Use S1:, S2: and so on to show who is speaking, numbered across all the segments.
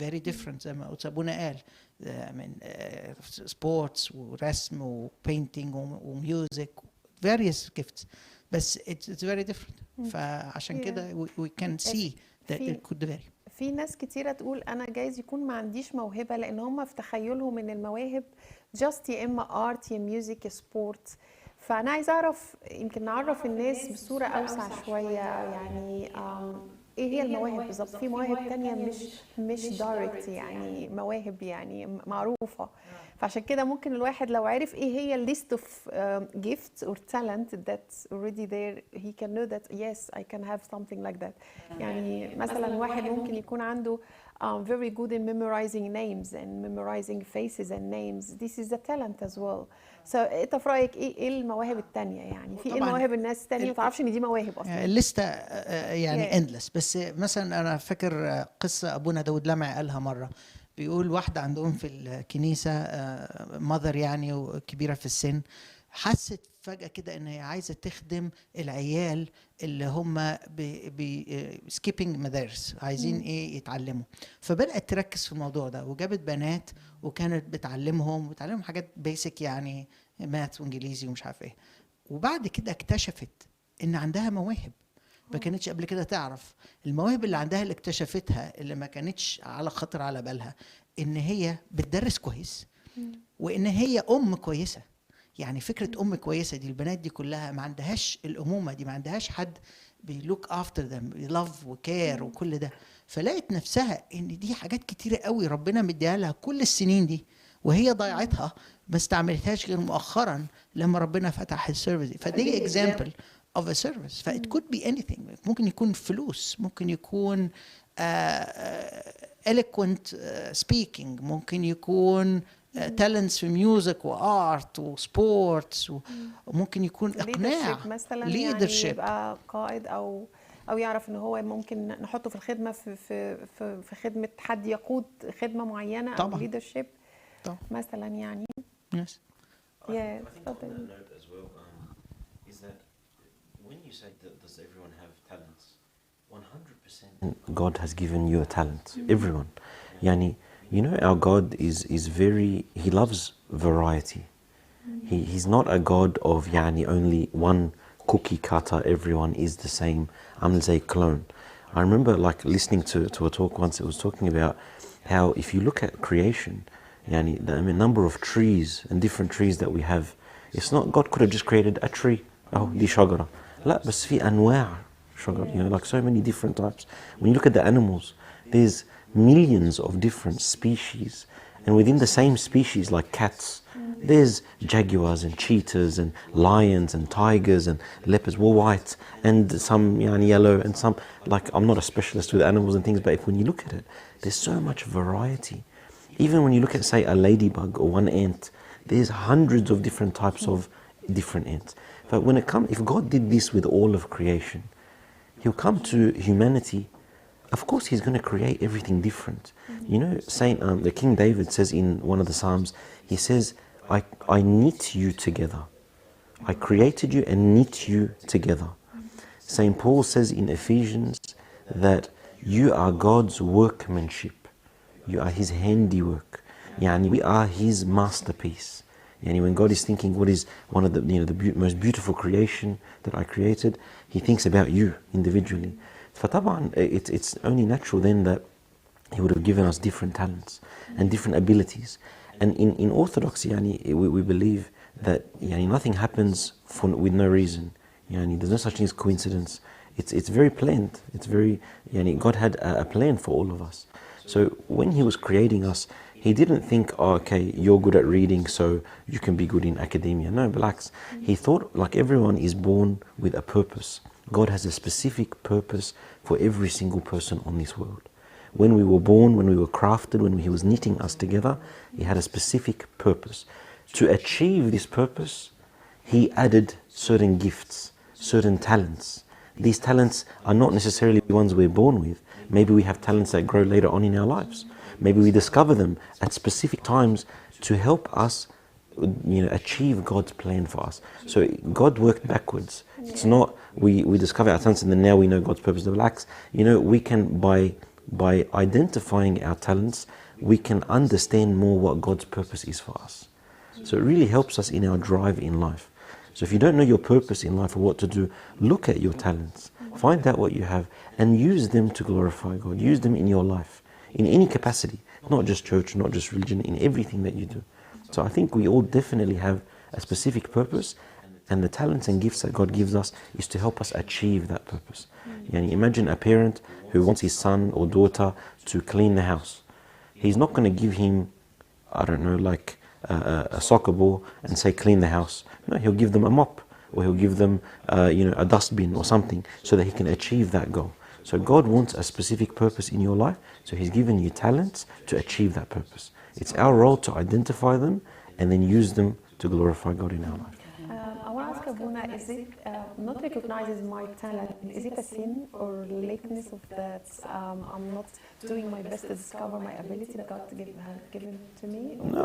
S1: very different زي ما أبونا قال من sports ورسم وpainting وmusic various gifts بس it's very different. فعشان كده we can see that it could vary.
S2: في ناس كتيرة تقول أنا جايز يكون ما عنديش موهبة لأن هم في تخيلهم من المواهب just يا إما art يا music يا sport. فأنا عايز أعرف يمكن نعرف الناس بصورة أوسع شوية يعني إيه هي المواهب بالظبط. في مواهب تانية مش direct يعني مواهب يعني معروفة. فعشان كده ممكن الواحد لو عرف إيه هي list of gifts or talent that's already there he can know that yes I can have something like that. يعني مثلا واحد ممكن يكون عنده very good in memorizing names and memorizing faces and names. This is a talent as well. So انت في رايك ايه المواهب التانية يعني في ايه مواهب الناس التانية ما تعرفش ان دي مواهب اصلا؟
S1: الليسته يعني endless. بس مثلا انا فاكر قصه ابونا داود لمع قالها مره. بيقول واحده عندهم في الكنيسه mother يعني وكبيره في السن حست فجأة كده ان هي عايزة تخدم العيال اللي هم skipping مدارس عايزين ايه يتعلموا. فبدأت تركز في الموضوع ده وجابت بنات وكانت بتعلمهم حاجات بيسك يعني ماث وانجليزي ومش عارف ايه. وبعد كده اكتشفت ان عندها مواهب ما كانتش قبل كده تعرف. المواهب اللي عندها اللي اكتشفتها اللي ما كانتش على خطر على بالها ان هي بتدرس كويس وان هي كويسة. يعني فكرة كويسة دي البنات دي كلها ما عندهاش الأمومة دي ما عندهاش حد بيلوك افتر ذم بيلاف وكير وكل ده. فلقيت نفسها ان دي حاجات كتيرة قوي ربنا مديها لها كل السنين دي وهي ضيعتها ما استعملتهاش غير مؤخرا لما ربنا فتح السيرفيس. فدي example of a service. فit could be anything. ممكن يكون فلوس ممكن يكون eloquent speaking ممكن يكون talents في ميوزك وارت وسبورتس وممكن يكون اقناع
S2: مثلا يعني يبقى قائد او يعرف ان هو ممكن نحطه في الخدمه في خدمه حد يقود خدمه معينه او leadership مثلا يعني.
S1: Yes.
S3: I think on that note as well is that when you say does everyone have talents 100% God has given you a talent everyone يعني you know our God is very he loves variety. He's not a God of يعني only one cookie cutter everyone is the same I'm gonna say clone. I remember like listening to a talk once. It was talking about how if you look at creation يعني the number of trees and different trees that we have it's not God could have just created a tree دي شجرة لا بس في أنواع شجر you know like so many different types. When you look at the animals there's millions of different species and within the same species like cats there's jaguars and cheetahs and lions and tigers and leopards were white and some yellow and some like I'm not a specialist with animals and things but when you look at it there's so much variety. Even when you look at say a ladybug or one ant there's hundreds of different types of different ants. But when it comes if God did this with all of creation he'll come to humanity. Of course he's going to create everything different. You know the King David says in one of the Psalms he says I knit you together. I created you and knit you together. St. Paul says in Ephesians that you are God's workmanship. You are his handiwork. Yani we are his masterpiece. Yani when God is thinking what is one of the most beautiful creation that I created, he thinks about you individually. فطبعا it's only natural then that he would have given us different talents and different abilities. And in Orthodox يعني we believe that يعني nothing happens with no reason. يعني there's no such thing as coincidence. It's very planned. It's very يعني God had a plan for all of us. So when he was creating us he didn't think okay you're good at reading so you can be good in academia. No, relax. He thought like everyone is born with a purpose. God has a specific purpose for every single person on this world. When we were born, when we were crafted, when he was knitting us together, he had a specific purpose. To achieve this purpose, he added certain gifts, certain talents. These talents are not necessarily the ones we're born with. Maybe we have talents that grow later on in our lives. Maybe we discover them at specific times to help us achieve God's plan for us. So God worked backwards. It's not we discover our talents and then now we know God's purpose. Relax. We can by by identifying our talents, we can understand more what God's purpose is for us. So it really helps us in our drive in life. So if you don't know your purpose in life or what to do, look at your talents, find out what you have, and use them to glorify God. Use them in your life, in any capacity, not just church, not just religion, in everything that you do. So I think we all definitely have a specific purpose, and the talents and gifts that God gives us is to help us achieve that purpose. Yani imagine a parent who wants his son or daughter to clean the house. He's not going to give him, I don't know, like a soccer ball and say clean the house. No, he'll give them a mop, or he'll give them a dustbin or something, so that he can achieve that goal. So God wants a specific purpose in your life, so he's given you talents to achieve that purpose. It's our role to identify them and then use them to glorify God in our life.
S2: I want to ask Abuna, is it not recognizing my talent, is it a sin or lateness of that I'm not doing my best to discover my ability that God has given to me?
S3: No,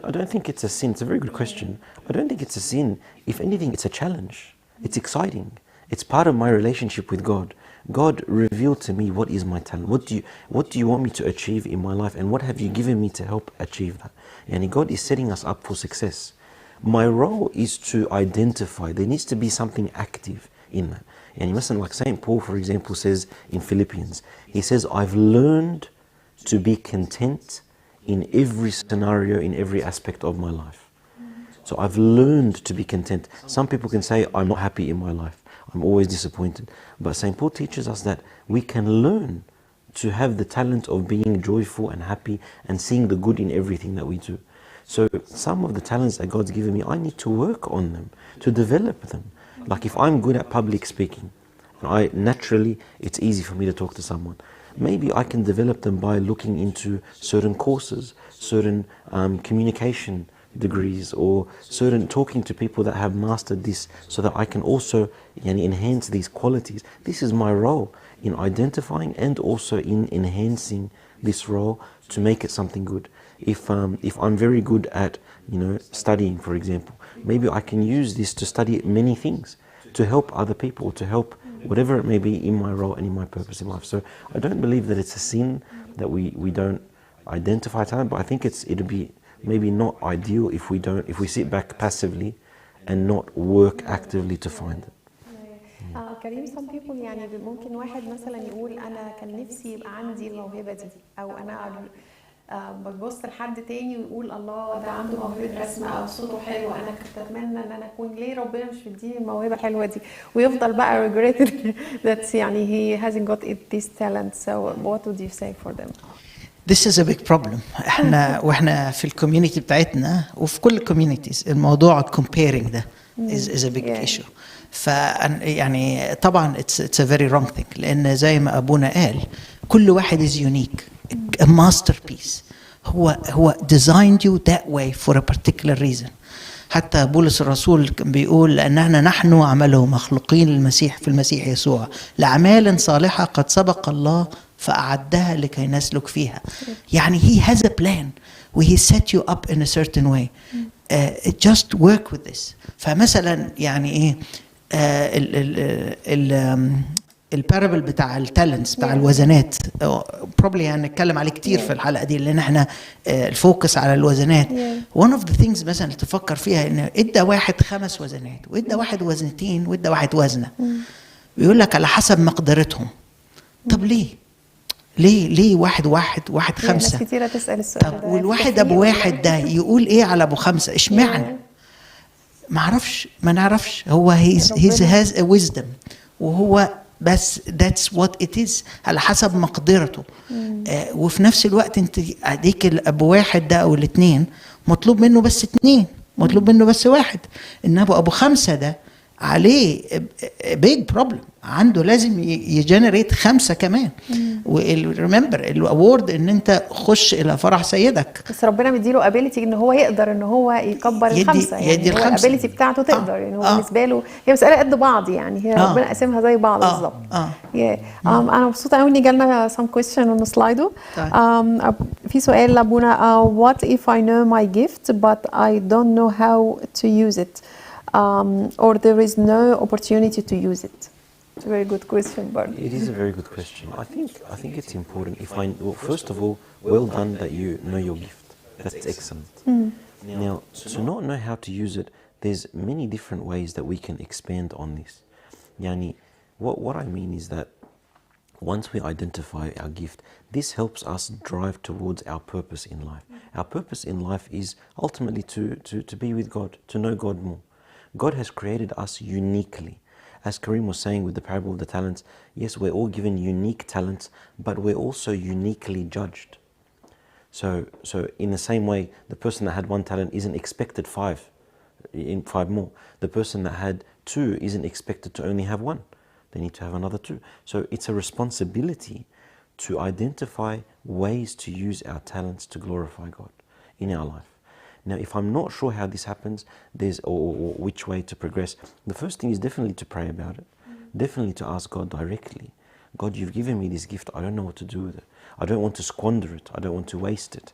S3: I don't think it's a sin. It's a very good question. I don't think it's a sin. If anything, it's a challenge. It's exciting. It's part of my relationship with God. God revealed to me what is my talent. What do you want me to achieve in my life, and what have you given me to help achieve that? And God is setting us up for success. My role is to identify. There needs to be something active in that. And listen, like St. Paul, for example, says in Philippians, he says, I've learned to be content in every scenario, in every aspect of my life. So I've learned to be content. Some people can say, I'm not happy in my life. I'm always disappointed. But St. Paul teaches us that we can learn to have the talent of being joyful and happy and seeing the good in everything that we do. So some of the talents that God's given me, I need to work on them, to develop them. Like if I'm good at public speaking, naturally it's easy for me to talk to someone. Maybe I can develop them by looking into certain courses, certain communication degrees, or certain talking to people that have mastered this, so that I can also enhance these qualities. This is my role in identifying and also in enhancing this role to make it something good. If I'm very good at studying, for example, maybe I can use this to study many things, to help other people, to help whatever it may be in my role and in my purpose in life. So I don't believe that it's a sin that we don't identify talent, but I think it'd be maybe not ideal if we sit back passively and not work actively to find it.
S2: كريم, some people يعني ممكن واحد مثلا يقول أنا كان نفسي يبقى عندي الموهبة دي, أو أنا ببص لحد تاني ويقول الله ده عنده موهبة رسم أو صوته حلو, أنا كنت أتمنى إن أنا أكون, ليه ربنا مش مديني الموهبة الحلوة دي, ويفضل بقى regretted that يعني he hasn't got this talent. So what would you say for them?
S1: This is a big problem. واحنا في الكوميونتي بتاعتنا وفي كل الكوميونيتيز الموضوع comparing ده is a big issue. يعني طبعا it's a very wrong thing, لأن زي ما أبونا قال كل واحد is unique, a masterpiece. هو designed you that way for a particular reason. حتى بولس الرسول كان بيقول لأننا نحن عمله مخلوقين للمسيح في المسيح يسوع لأعمال صالحة قد سبق الله فأعدها لكي نسلك فيها. يعني he has a plan وhe set you up in a certain way. Just work with this. فمثلا يعني إيه البارابل بتاع التالنتس بتاع الوزنات probably هنتكلم عليه كتير في الحلقة دي, لأن احنا الفوكس على الوزنات. one of the things مثلا تفكر فيها إن إدى واحد 5 وزنات وإدى واحد 2 وزنتين وإدى واحد وزنة, بيقول لك على حسب مقدرتهم. طب ليه واحد 5؟
S2: ناس كتيرة تسأل السؤال
S1: طب والواحد أبو واحد ده يقول إيه على أبو 5؟ إشمعنى؟ ما نعرفش. هو he has a wisdom, وهو بس that's what it is على حسب مقدرته. وفي نفس الوقت انت اديك الابو واحد ده او ال2 مطلوب منه بس 2، مطلوب منه بس 1. انما ابو 5 ده عليه big problem, عنده لازم يجنريت 5 كمان. وريمبر الأوورد ان انت خش الى فرح سيدك,
S2: بس ربنا مديله ابيليتي ان هو يقدر ان هو يكبر ال5. يعني هو الابيليتي بتاعته تقدر يعني هو بالنسبه له هي مساله قد بعض, يعني هي ربنا قاسمها زي بعض بالظبط. انا مبسوطه قوي ان جالنا some question on سلايدو. في سؤال لابونا, what if I know my gift but I don't know how to use it, or there is no opportunity to use it? It's a very good question, Bart.
S3: It is a very good question. I think it's important. Well, first of all, well done that you know your gift. That's excellent. Now, to not know how to use it, there's many different ways that we can expand on this. Yani, what I mean is that once we identify our gift, this helps us drive towards our purpose in life. Our purpose in life is ultimately to be with God, to know God more. God has created us uniquely. As Karim was saying with the parable of the talents, yes, we're all given unique talents, but we're also uniquely judged. So in the same way, the person that had 1 talent isn't expected 5 more. The person that had 2 isn't expected to only have 1. They need to have another 2. So it's a responsibility to identify ways to use our talents to glorify God in our life. Now, if I'm not sure how this happens, or which way to progress, the first thing is definitely to pray about it. Definitely to ask God directly. God, you've given me this gift. I don't know what to do with it. I don't want to squander it. I don't want to waste it.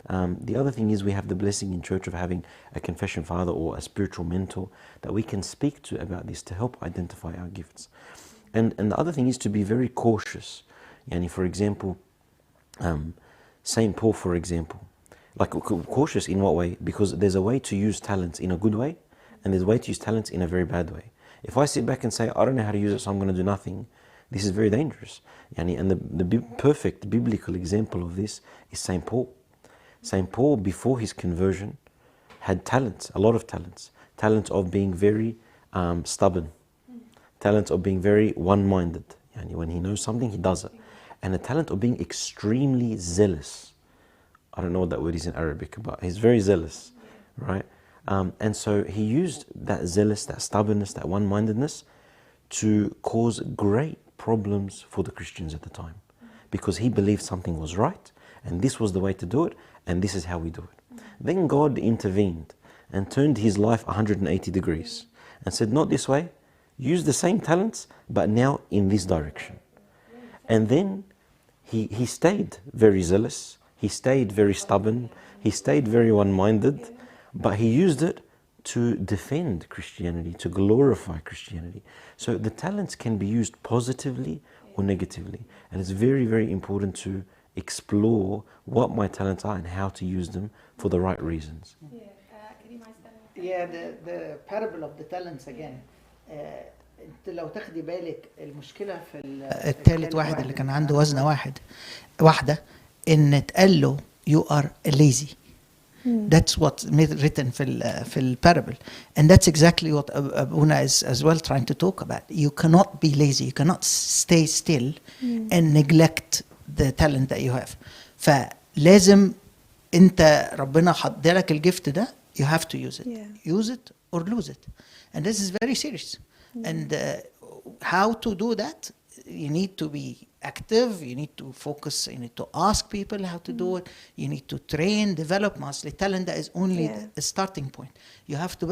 S3: The other thing is we have the blessing in church of having a confession father or a spiritual mentor that we can speak to about this to help identify our gifts. And the other thing is to be very cautious. Yani, for example, St. Paul, for example, like cautious in what way? Because there's a way to use talents in a good way, and there's a way to use talents in a very bad way. If I sit back and say, I don't know how to use it, so I'm going to do nothing, this is very dangerous. Yani, and the perfect biblical example of this is St. Paul. St. Paul, before his conversion, had talents, a lot of talents. Talents of being very stubborn. Talent of being very one-minded. Yani, when he knows something, he does it. And a talent of being extremely zealous. I don't know what that word is in Arabic, but he's very zealous, right? And so he used that zealous, that stubbornness, that one-mindedness to cause great problems for the Christians at the time. Because he believed something was right, and this was the way to do it, and this is how we do it. Then God intervened and turned his life 180 degrees and said, not this way, use the same talents, but now in this direction. And then he stayed very zealous, he stayed very stubborn, he stayed very one-minded, but he used it to defend Christianity, to glorify Christianity. So the talents can be used positively or negatively. And it's very, very important to explore what my talents are and how to use them for the right reasons.
S1: Yeah, the parable of the talents again. انت لو تاخدي بالك المشكله في الثالث واحد اللي كان عنده وزنه واحده ان اتقال له you are lazy. That's what's written في الparable, and that's exactly what Abuna is as well trying to talk about. You cannot be lazy, you cannot stay still and neglect the talent that you have. فلازم انت ربنا حط لك الجفت ده, you have to use it. Use it or lose it, and this is very serious. And how to do that? You need to be active, you need to focus, you need to ask people how to do it, you need to train, develop. Mostly talent that is only the starting point. You have to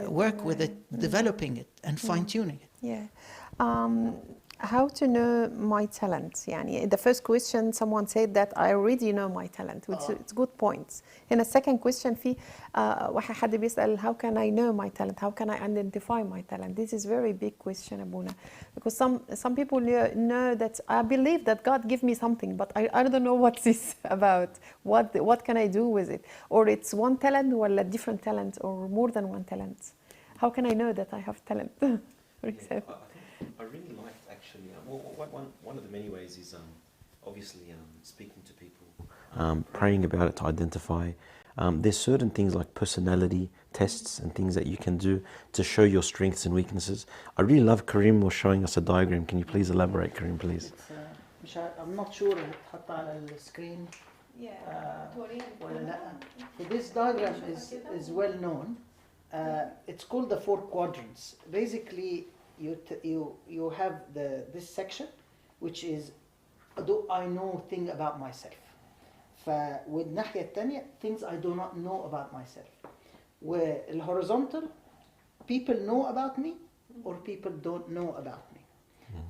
S1: work with it, developing it and fine-tuning it.
S2: How to know my talent? يعني the first question someone said that I already know my talent, which it's good points. In a second question في حد بيسأل how can I know my talent? How can I identify my talent? This is very big question, Abuna, because some people know that I believe that God give me something, but I don't know what this about. What can I do with it? Or it's one talent or a different talent or more than one talent. How can I know that I have talent? For example.
S3: I really liked actually. One of the many ways is obviously speaking to people, praying about it to identify. There's certain things like personality tests and things that you can do to show your strengths and weaknesses. I really love Karim was showing us a diagram. Can you please elaborate, Karim, please?
S1: I'm not sure هتحط على السكرين ولا لا. So this diagram is well known. It's called the 4 quadrants. Basically, you have this section, which is do I know thing about myself. والناحية الثانية things I do not know about myself. والhorizontal people know about me or people don't know about me.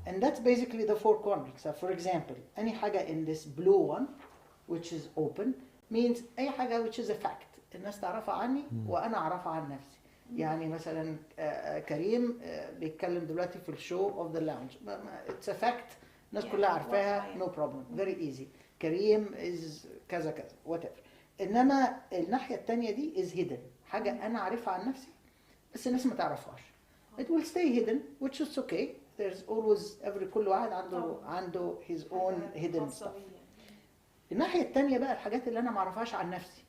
S1: And that's basically the 4 quadrants. So for example, any حاجة in this blue one, which is open, means أي حاجة which is a fact. الناس تعرفها عني وأنا أعرفها عن نفسي. يعني مثلا كريم بيتكلم دلوقتي في الشو اوف ذا لاونج، اتس ا فاكت الناس كلها عارفاها، نو بروبلم، فيري ايزي. كريم از كذا كذا وات ايفر. انما الناحيه الثانيه دي از هيدن، حاجه انا عارفها عن نفسي بس الناس ما تعرفهاش. it will stay hidden which is okay. there's always كل واحد عنده his own hidden stuff. الناحيه الثانيه بقى الحاجات اللي انا ما اعرفهاش عن نفسي،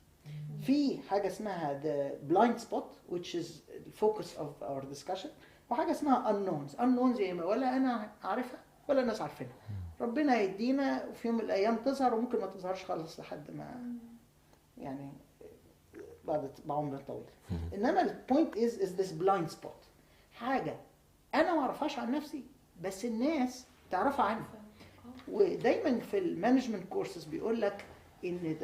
S1: في حاجه اسمها the blind spot which is the focus of our discussion، وحاجه اسمها unknowns يعني ولا انا عارفها ولا الناس عارفينها. ربنا يدينا في يوم من الايام تظهر وممكن ما تظهرش خالص لحد ما يعني بعد عمر طويل. انما البوينت is this blind spot، حاجه انا ما اعرفهاش عن نفسي بس الناس تعرفها عني. ودايما في المانجمنت كورسز بيقول لك ان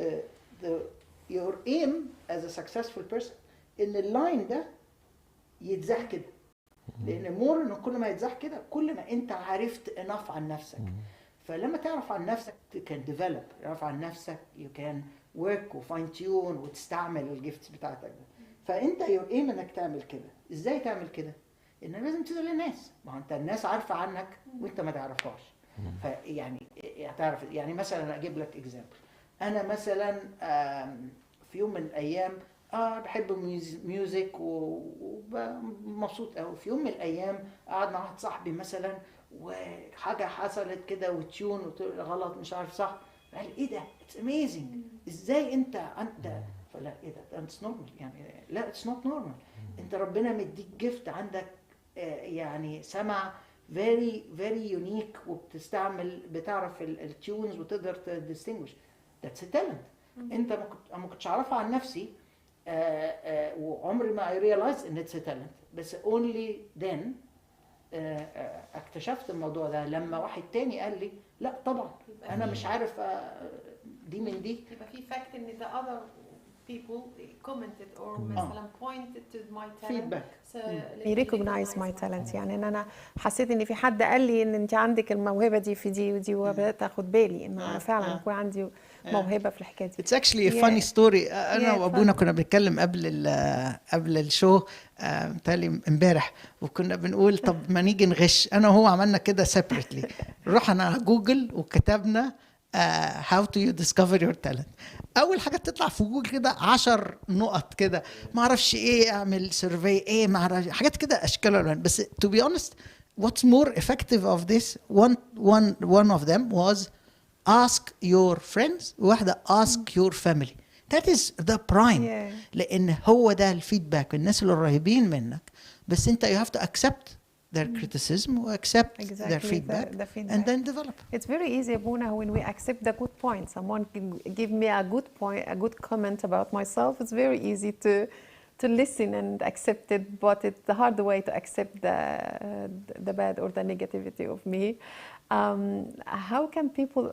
S1: your aim as a successful person ان اللاين ده يتزاح كده، لان مور ان كل ما يتزاح كده كل ما انت عرفت enough عن نفسك. فلما تعرف عن نفسك you can develop، تعرف عن نفسك you can work وفاين تيون وتستعمل الجيفتس بتاعتك ده. فانت your aim انك تعمل كده. ازاي تعمل كده؟ انك لازم تظهر للناس، ما هو انت الناس عارفه عنك وانت ما تعرفهاش. فيعني تعرف يعني مثلا اجيب لك اكزامبل، انا مثلا في يوم من الايام بحب ميوزك ومبسوط قوي. في يوم من الايام قعد مع واحد صاحبي مثلا وحاجه حصلت كده وتيون غلط مش عارف صح، قال ايه ده اتس اميزنج، ازاي انت فلا ايه ده اتس نورمال يعني، لا اتس نوت نورمال. انت ربنا مديك جيفت عندك يعني سمع very very unique وبتستعمل بتعرف التيونز وتقدر تديستنجوش. that's a talent. انت ما كنتش اعرفها عن نفسي وعمري ما I realized ان it's a talent، بس only then اكتشفت الموضوع ده لما واحد تاني قال لي لا طبعا انا مش عارف دي من دي.
S2: يبقى في fact ان the other people commented or مثلا pointed to my talent
S1: feedback.
S2: recognize my talent. يعني ان انا حسيت ان في حد قال لي ان انت عندك الموهبه دي في دي ودي، وبدات اخد بالي ان انا فعلا يكون عندي موهبه في الحكايه دي.
S1: It's actually a funny story. انا وابونا كنا بنتكلم قبل الشو بتاعي امبارح، وكنا بنقول طب ما نيجي نغش. انا وهو عملنا كده separately، رحنا على جوجل وكتبنا how do you discover your talent. اول حاجه تطلع في جوجل كده 10 نقط كده، ما اعرفش ايه، اعمل سيرفي ايه، ما اعرفش حاجات كده اشكال والوان. بس to be honest what's more effective of this one of them was ask your friends، واحده ask your family. that is the prime. لان هو ده الفيدباك، الناس اللي قريبين منك. بس انت you have to accept their criticism or accept their feedback, and then develop.
S2: It's very easy, Abuna, when we accept the good point. Someone can give me a good point, a good comment about myself. It's very easy to listen and accept it, but it's the hard way to accept the bad or the negativity of me. How can people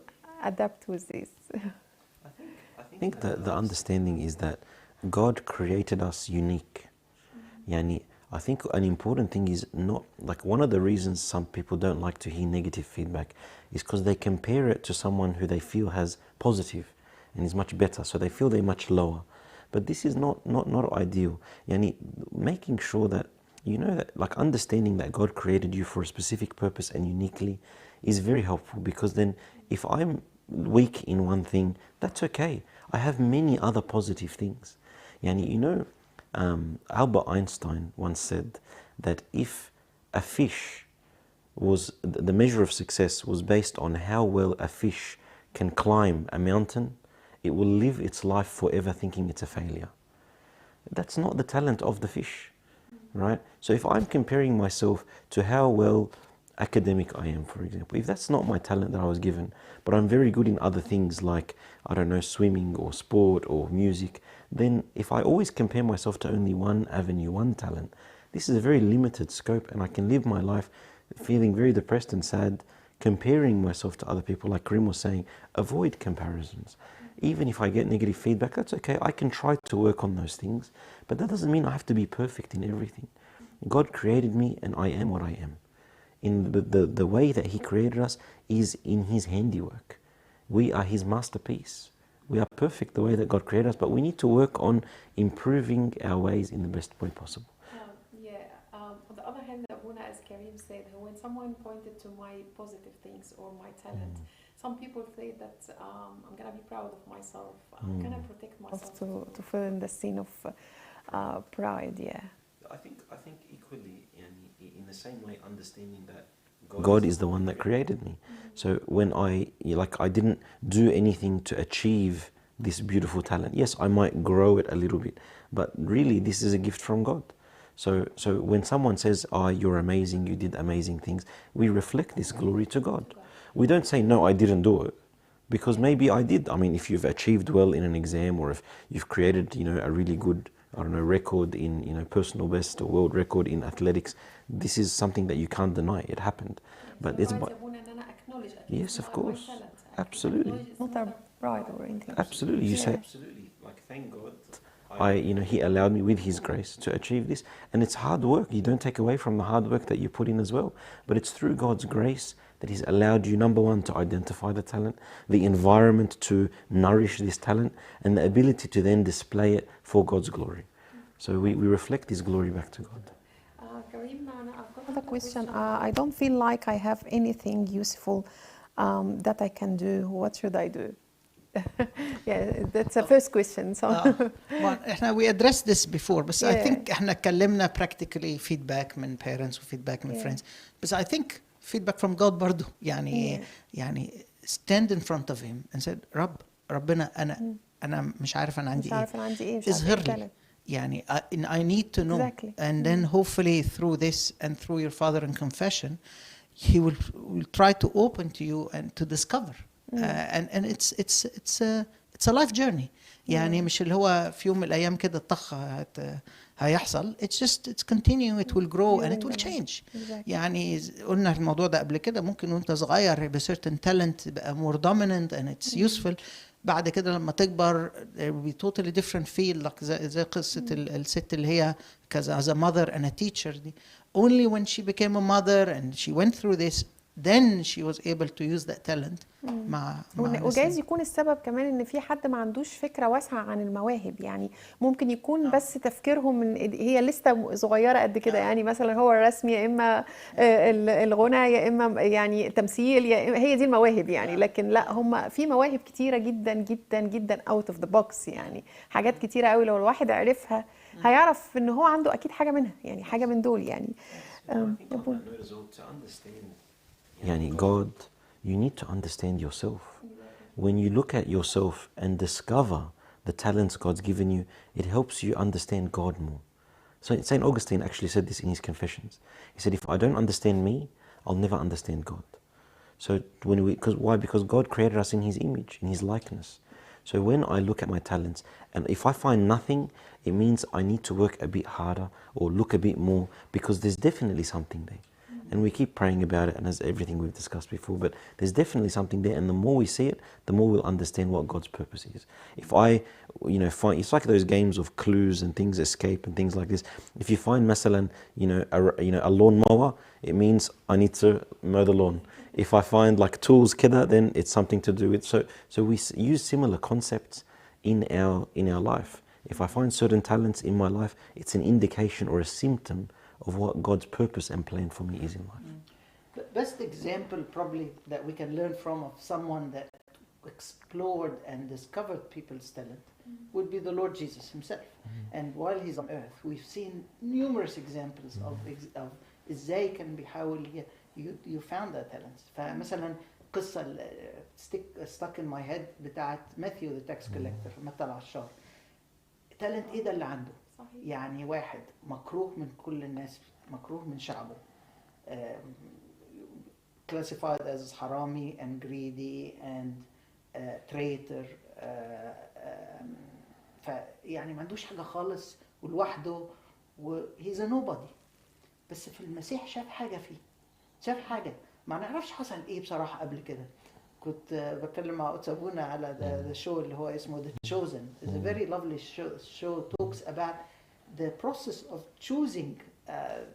S2: adapt with this?
S3: I think the understanding is that God created us unique. Yani, I think an important thing is not, like one of the reasons some people don't like to hear negative feedback is because they compare it to someone who they feel has positive and is much better, so they feel they're much lower. But this is not ideal. Yani, making sure that you know that, like understanding that God created you for a specific purpose and uniquely is very helpful, because then if I'm weak in one thing, that's okay. I have many other positive things. Yani, you know, Albert Einstein once said that if a fish was, the measure of success was based on how well a fish can climb a mountain, it will live its life forever thinking it's a failure. That's not the talent of the fish, right? So if I'm comparing myself to how well academic I am, for example, if that's not my talent that I was given, but I'm very good in other things like, I don't know, swimming or sport or music, then if I always compare myself to only one avenue, one talent, this is a very limited scope, and I can live my life feeling very depressed and sad, comparing myself to other people. Like Karim was saying, avoid comparisons. Even if I get negative feedback, that's okay. I can try to work on those things, but that doesn't mean I have to be perfect in everything. God created me and I am what I am. In the way that He created us is in His handiwork. We are His masterpiece. We are perfect the way that God created us, but we need to work on improving our ways in the best way possible.
S2: as Karim said, when someone pointed to my positive things or my talent, some people say that I'm gonna be proud of myself. I'm gonna protect myself to fill in the scene of pride. Yeah.
S3: I think equally in the same way, understanding that God is the one that created me. So when I didn't do anything to achieve this beautiful talent. Yes, I might grow it a little bit, but really this is a gift from God. So when someone says, you're amazing, you did amazing things, we reflect this glory to God. We don't say, no, I didn't do it, because maybe I did. I mean, if you've achieved well in an exam, or if you've created, a really good, record in, personal best or world record in athletics, this is something that you can't deny. It happened. But it's yes, of course, absolutely.
S2: Not a pride or anything.
S3: Absolutely, you say absolutely. Like, thank God, He allowed me with His grace to achieve this, and it's hard work. You don't take away from the hard work that you put in as well. But it's through God's grace that He's allowed you, number one, to identify the talent, the environment to nourish this talent, and the ability to then display it for God's glory. So we reflect His glory back to God.
S2: Karim, I've got a question. I don't feel like I have anything useful that I can do. What should I do? Yeah, that's the first question. So
S1: we addressed this before, but I think احنا اتكلمنا practically feedback من parents و feedback من friends. But I think feedback from God برضو يعني stand in front of Him and said ربنا أنا مش عارف أنا عندي إيه. اظهر لي. يعني I need to know. Exactly. And then hopefully through this and through your father in confession, He will try to open to you and to discover. And it's a life journey. يعني مش اللي هو في يوم من الأيام كده طخ هيحصل. It's continuing, it will grow and it will change. يعني قلنا الموضوع ده قبل كده، ممكن وانت صغير بcertain talent بقى more dominant and it's useful. بعد كده لما تكبر there will be totally different field. like زي قصة الست اللي هي كذا as a mother and a teacher دي. Only when she became a mother and she went through this, then she was able to use that talent.
S2: وجايز يكون السبب كمان ان في حد ما عندوش فكره واسعه عن المواهب. يعني ممكن يكون بس تفكيرهم من هي لسه صغيره قد كده. يعني مثلا هو الرسم، يا اما الغنى، يا اما يعني تمثيل، يا إما هي دي المواهب يعني. لكن لا، هم في مواهب كتيره جدا جدا جدا اوت اوف ذا بوكس. يعني حاجات كتيره قوي لو الواحد عرفها هيعرف ان هو عنده اكيد حاجه منها، يعني حاجه من دول يعني.
S3: يعني God, you need to understand yourself. When you look at yourself and discover the talents God's given you, it helps you understand God more. So St. Augustine actually said this in his Confessions. He said, if I don't understand me, I'll never understand God. So why? Because God created us in His image, in His likeness. So when I look at my talents, and if I find nothing, it means I need to work a bit harder or look a bit more, because there's definitely something there. And we keep praying about it, and as everything we've discussed before, but there's definitely something there, and the more we see it, the more we'll understand what God's purpose is. If I, find, it's like those games of clues and things escape and things like this. If you find, masalan, a lawnmower, it means I need to mow the lawn. If I find like tools kida, then it's something to do with. So we use similar concepts in our life. If I find certain talents in my life, it's an indication or a symptom of what God's purpose and plan for me is in life.
S1: The best example probably that we can learn from of someone that explored and discovered people's talent would be the Lord Jesus Himself. And while He's on earth, we've seen numerous examples of ازاي كان بيحاول you found that talents. فمثلا قصة stuck in my head بتاعت Matthew the tax collector، متى العشار. talent ايه ده اللي عنده؟ يعني واحد مكروه من كل الناس، مكروه من شعبه، classified as حرامي and greedy and traitor، فيعني ما عندوش حاجة خالص ولوحده he's a nobody. بس في المسيح شاف حاجة فيه، شاف حاجة ما نعرفش حصل ايه بصراحة قبل كده. كنت بتكلم مع قدس أبونا على the show اللي هو اسمه The Chosen. It's a very lovely show talks about the process of choosing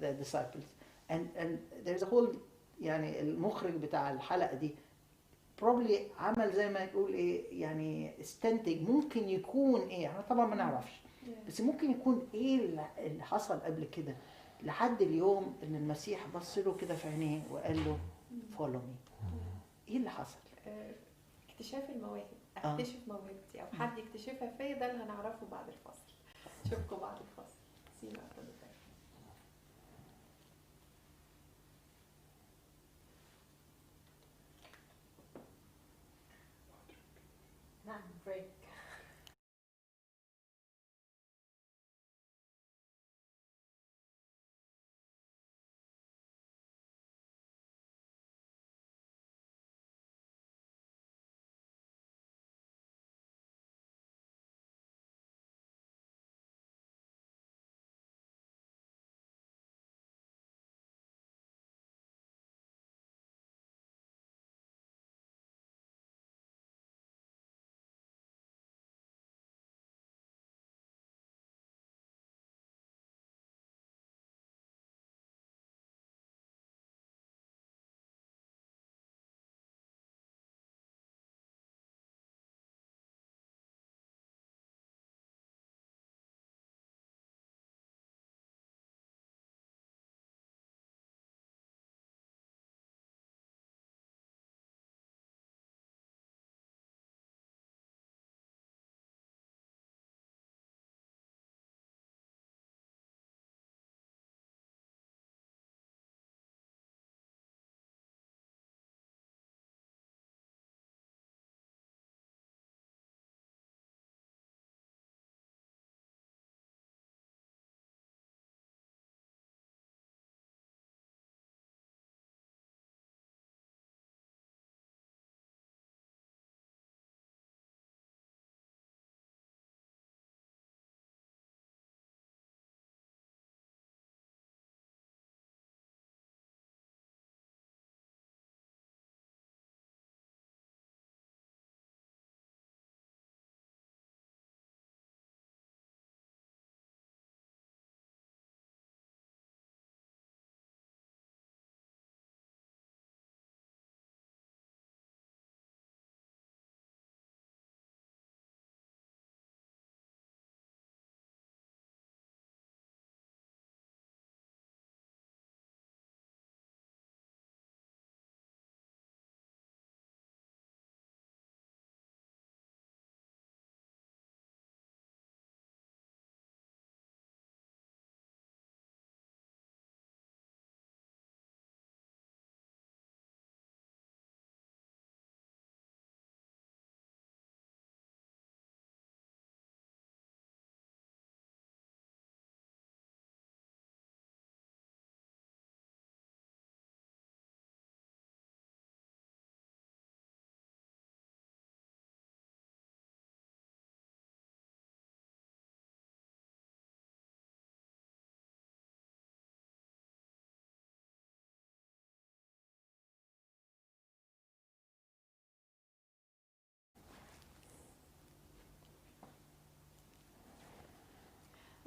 S1: the disciples. And there's a whole يعني المخرج بتاع الحلقة دي probably عمل زي ما يقول ايه يعني استنتج ممكن يكون ايه. احنا طبعا ما نعرفش بس ممكن يكون ايه اللي حصل قبل كده لحد اليوم ان المسيح بص له كده في عينيه وقال له فولو مي. ايه اللي حصل؟
S2: اكتشاف المواهب، اكتشف موهبتي او حد يكتشفها فيا، ده اللي هنعرفه بعد الفاصل. اشوفكم بعد الفاصل. See you after the break. نعم بريك.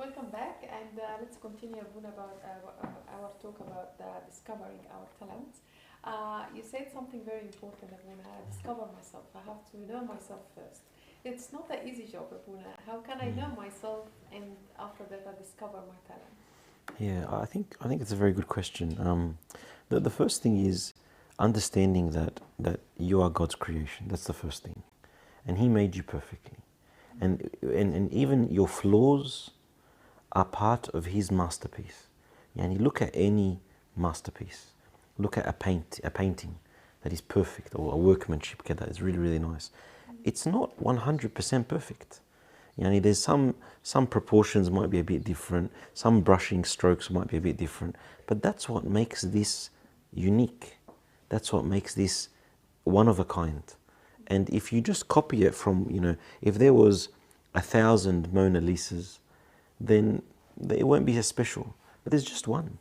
S2: Welcome back, and let's continue about our talk about discovering our talents. You said something very important, Abuna. Discover myself. I have to know myself first. It's not an easy job, Abuna. How can I know myself, and after that I discover my talent?
S3: Yeah, I think it's a very good question. The first thing is understanding that you are God's creation. That's the first thing, and He made you perfectly, and even your flaws are part of His masterpiece. Yani look at any masterpiece. Look at a painting that is perfect, or a workmanship that is really, really nice. It's not 100% perfect. Yani there's some proportions might be a bit different, some brushing strokes might be a bit different, but that's what makes this unique. That's what makes this one of a kind. And if you just copy it from, if there was 1,000 Mona Lisas, then it won't be as special. But there's just one.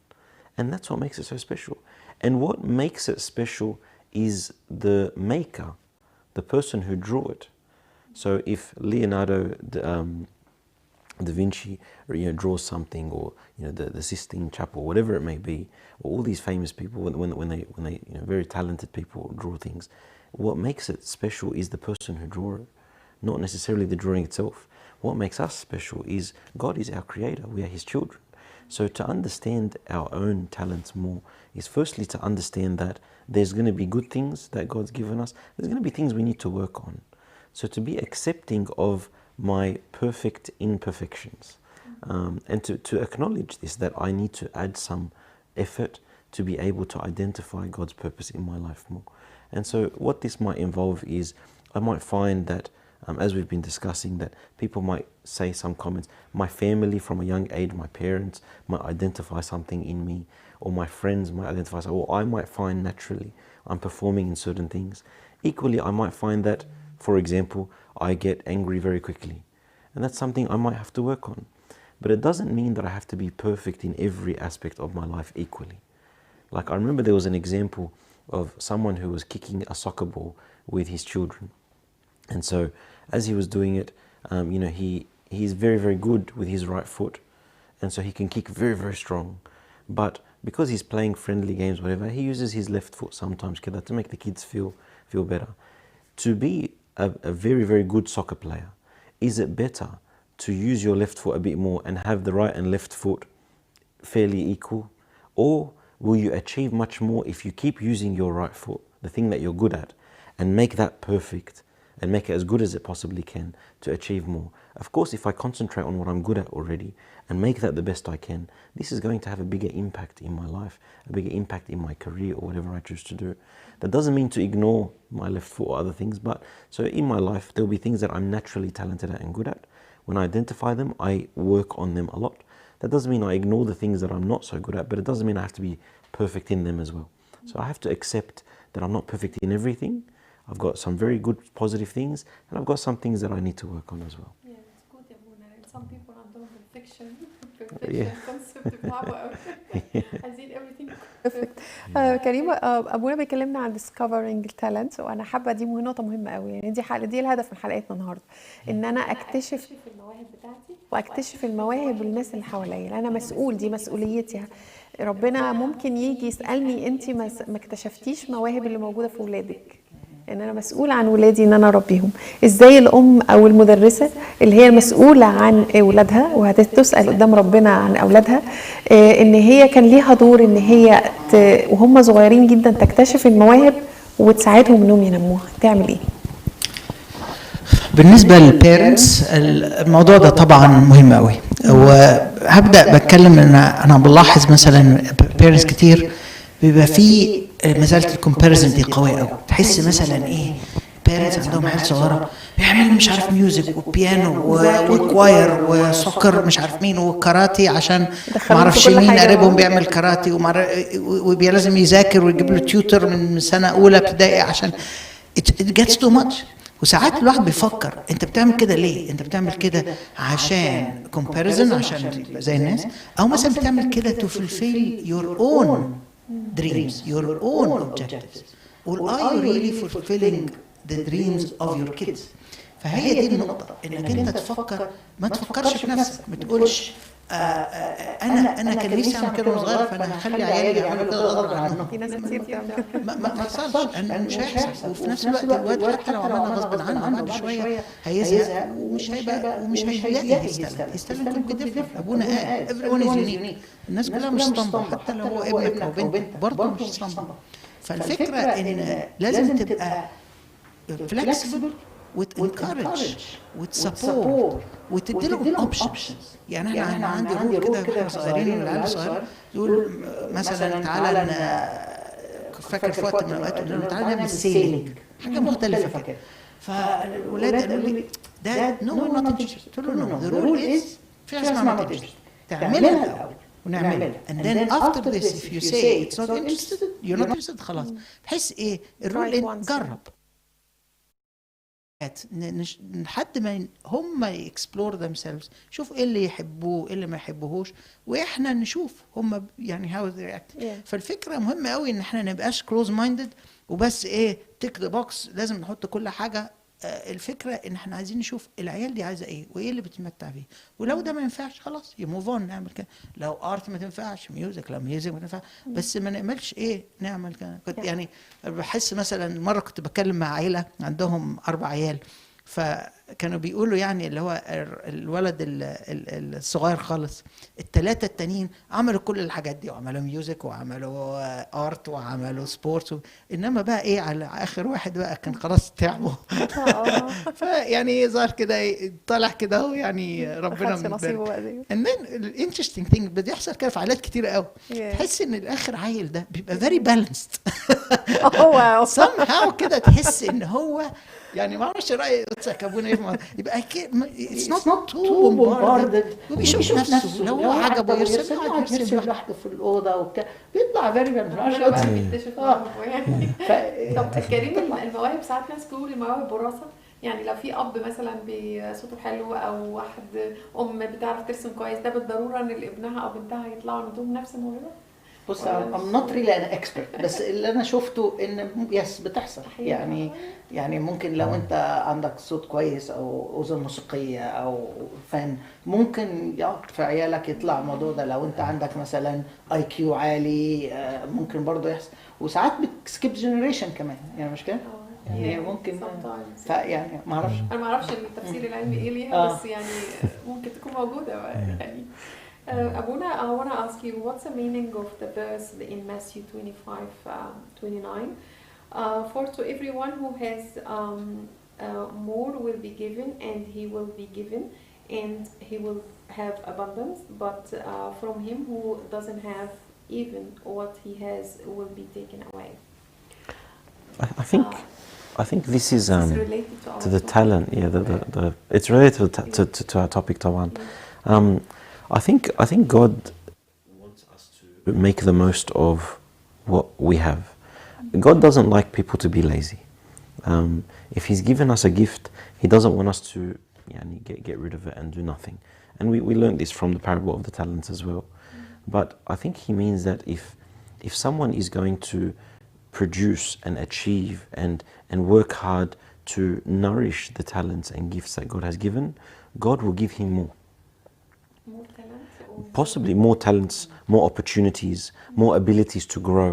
S3: And that's what makes it so special. And what makes it special is the maker, the person who drew it. So if Leonardo da Vinci draws something, or the Sistine Chapel, whatever it may be, or all these famous people, when they very talented people draw things, what makes it special is the person who drew it, not necessarily the drawing itself. What makes us special is God is our creator. We are His children. So to understand our own talents more is firstly to understand that there's going to be good things that God's given us. There's going to be things we need to work on. So to be accepting of my perfect imperfections, and to acknowledge this, that I need to add some effort to be able to identify God's purpose in my life more. And so what this might involve is, I might find that as we've been discussing, that people might say some comments. My family from a young age, my parents might identify something in me, or my friends might identify something, or I might find naturally I'm performing in certain things. Equally, I might find that, for example, I get angry very quickly, and that's something I might have to work on. But it doesn't mean that I have to be perfect in every aspect of my life equally. Like, I remember there was an example of someone who was kicking a soccer ball with his children. And so as he was doing it, you know, he's very, very good with his right foot. And so he can kick very, very strong. But because he's playing friendly games, whatever, he uses his left foot sometimes to make the kids feel better. To be a very, very good soccer player, is it better to use your left foot a bit more and have the right and left foot fairly equal? Or will you achieve much more if you keep using your right foot, the thing that you're good at, and make that perfect and make it as good as it possibly can to achieve more? Of course, if I concentrate on what I'm good at already and make that the best I can, this is going to have a bigger impact in my life, a bigger impact in my career or whatever I choose to do. That doesn't mean to ignore my left foot or other things, but so in my life, there'll be things that I'm naturally talented at and good at. When I identify them, I work on them a lot. That doesn't mean I ignore the things that I'm not so good at, but it doesn't mean I have to be perfect in them as well. So I have to accept that I'm not perfect in everything. I've got some very good positive things, and I've got some things that I need to work on as well.
S2: Yeah, it's good, Abuna. And some people عندهم perfection
S3: Yeah.
S2: concept صعبة قوي. عايزين everything perfect. كريم، أبونا بيكلمنا عن discovering talent، وأنا حابة دي نقطة مهمة قوي. يعني دي الهدف من حلقتنا النهاردة، إن أنا أكتشف المواهب بتاعتي وأكتشف المواهب والناس اللي حواليا. أنا مسؤول، دي مسؤوليتي. ربنا ممكن يجي يسألني أنت ما اكتشفتيش مواهب اللي موجودة في ولادك، ان انا مسؤوله عن ولادي، ان انا اربيهم. ازاي الام او المدرسه اللي هي المسؤوله عن اولادها وهتسال قدام ربنا عن اولادها، ان هي كان ليها دور ان هي وهم صغيرين جدا تكتشف المواهب وتساعدهم انهم ينموها. تعمل ايه؟
S1: بالنسبه للبيرنتس الموضوع ده طبعا مهم قوي، وهبدا بتكلم ان انا بلاحظ مثلا بيرنتس كتير بيبقى في مساله الكومباريزن دي قويه قوي. تحس مثلا ايه، بيرنتس عندهم عيال صغيره بيعملوا مش عارف ميوزك وبيانو وكواير وسكر مش عارف مين وكاراتي، عشان ما اعرفش مين قريبهم بيعمل كاراتي، وبيبقى لازم يذاكر ويجيب له تيوتر من سنه اولى ابتدائي عشان it gets too much. وساعات الواحد بيفكر انت بتعمل كده ليه؟ انت بتعمل كده عشان كومباريزن، عشان زي الناس، او مثلا بتعمل كده to fulfill your own dreams, your own objectives, or are you really fulfilling the dreams of your kids? فهي دي النقطة، انك انت تفكر، ما تفكرش في نفسك، ما تقولش انا كان نفسي اعمل كده وانا صغير فانا هخلي عيالي يعملوا كده غصب عنهم.
S2: في ناس كتير بتعمل
S1: ما يحصلش، مش هيحصل. وفي نفس الوقت الواد حتى لو عملها غصب عنه بعد شويه هيزهق ومش هيلاقي يستلم كل بدفع. ابونا قال everyone is unique، الناس كلها مش اسطمبة، حتى لو هو ابنك او بنتك برضه مش اسطمبة. فالفكره ان لازم تبقى flexible وتencourage وتسبورت وتديلهم اوبشنز. يعني احنا عندي رول كده واحنا صغيرين، والعيال الصغير يقول مثلا تعالى فاكر في وقت من الاوقات قلنا تعالى نعمل سيلينج، حاجه مختلفه كده. فالولاد قالوا لي ده نو نوت انترست. قلت له نو، ذا رول از في حاجه اسمها نوت انترست، تعملها الاول ونعملها and then after this if you say it's not interested you're not interested خلاص. بحيث ايه الرول جرب لحد ما هم يكسبلور themselves، شوف ايه اللي يحبوه ايه اللي ما يحبوهوش، واحنا نشوف هم يعني how they react. فالفكره مهمه قوي ان احنا نبقاش close minded وبس ايه تيك ذا بوكس لازم نحط كل حاجه. الفكره ان احنا عايزين نشوف العيال دي عايزه ايه وايه اللي بتتمتع بيه، ولو ده ما ينفعش خلاص يموف اون نعمل كده. لو ارت ما تنفعش ميوزك، لو ميوزك ما تنفعش، بس ما نعملش ايه نعمل كده. كنت يعني بحس مثلا مره كنت بتكلم مع عيله عندهم 4 عيال، كانوا بيقولوا يعني اللي هو الولد الصغير خالص، الثلاثه التانيين عملوا كل الحاجات دي، وعملوا ميوزك وعملوا ارت وعملوا سبورتس انما بقى ايه على اخر واحد بقى كان خلاص تعبوا. فيعني ظهر كده طالع كده هو يعني ربنا من
S2: نصيبه.
S1: and then the interesting thing بيحصل كده في عائلات كتير قوي، تحس ان الاخر عيل ده بيبقى very balanced somehow كده، تحس ان هو يعني ما اعرفش راي قدسك ابونا يبقى it's not too bombarded، وبيشوف نفسه لو هو عجبه يرسم لوحده في الاوضه وبتاع، بيطلع very
S2: طب كريم، المواهب ساعات ناس تقول المواهب وراثه، يعني لو في اب مثلا بصوته حلو او واحد بتعرف ترسم كويس، ده بالضروره ان ابنها او بنتها يطلعوا عندهم نفس الموهبه؟
S1: بص I'm not really an expert، بس اللي انا شفته ان يس بتحصل يعني ممكن لو انت عندك صوت كويس او اذن موسيقيه او فن، ممكن في عيالك يطلع الموضوع ده. لو انت عندك مثلا IQ عالي ممكن برضه يحصل، وساعات بتسكيب جنريشن كمان، يعني مش كده؟ يعني ممكن يعني ما اعرفش،
S2: انا ما اعرفش التفسير العلمي ايه ليها، بس يعني ممكن تكون موجوده يعني. Abuna, I want to ask you, what's the meaning of the verse in Matthew 25:29? For to everyone who has more will be given, and he will be given, and he will have abundance. But from him who doesn't have, even what he has will be taken away.
S3: I think this is to the talent. Yeah, it's related to our topic, Tawan. I think God wants us to make the most of what we have. God doesn't like people to be lazy. If He's given us a gift, He doesn't want us to get rid of it and do nothing. And we learned this from the parable of the talents as well. But I think He means that if someone is going to produce and achieve and work hard to nourish the talents and gifts that God has given, God will give him more. Possibly more talents, more opportunities, more abilities to grow.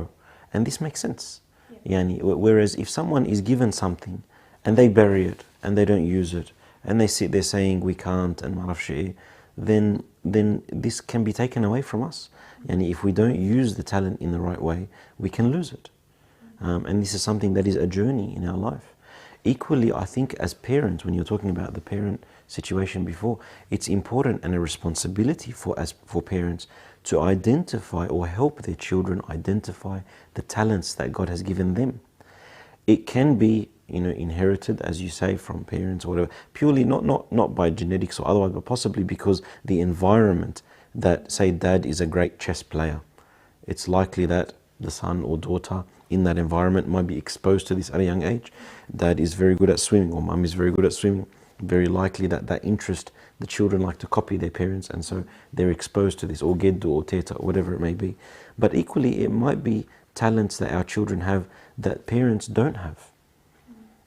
S3: And this makes sense. Whereas if someone is given something and they bury it and they don't use it and they sit there saying we can't and then this can be taken away from us. If we don't use the talent in the right way, we can lose it. And this is something that is a journey in our life. Equally, I think as parents, when you're talking about the parent situation before, it's important and a responsibility for parents to identify or help their children identify the talents that God has given them. It can be inherited, as you say, from parents or whatever, purely not by genetics or otherwise, but possibly because the environment that, say, dad is a great chess player, it's likely that the son or daughter in that environment might be exposed to this at a young age. Dad is very good at swimming, or mum is very good at swimming. Very likely that interest, the children like to copy their parents, and so they're exposed to this, or geddu or teta, or whatever it may be. But equally, it might be talents that our children have that parents don't have.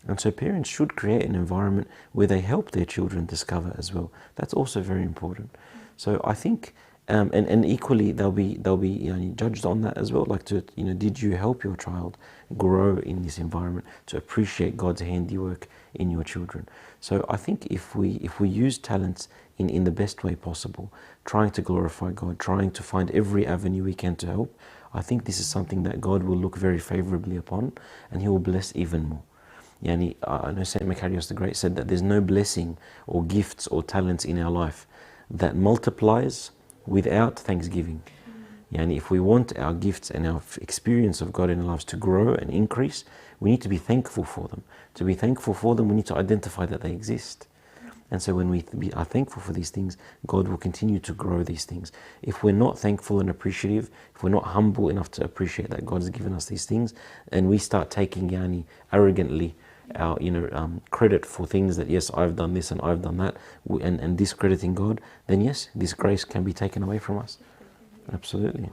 S3: And so parents should create an environment where they help their children discover as well. That's also very important. So I think and equally they'll be judged on that as well, like did you help your child grow in this environment to appreciate God's handiwork in your children? So I think if we use talents in the best way possible, trying to glorify God, trying to find every avenue we can to help, I think this is something that God will look very favorably upon, and He will bless even more. I know St. Macarius the Great said that there's no blessing or gifts or talents in our life that multiplies without thanksgiving. If we want our gifts and our experience of God in our lives to grow and increase, we need to be thankful for them. To be thankful for them, we need to identify that they exist. And so when we are thankful for these things, God will continue to grow these things. If we're not thankful and appreciative, if we're not humble enough to appreciate that God has given us these things, and we start taking arrogantly our credit for things that, yes, I've done this and I've done that, and discrediting God, then yes, this grace can be taken away from us. Absolutely.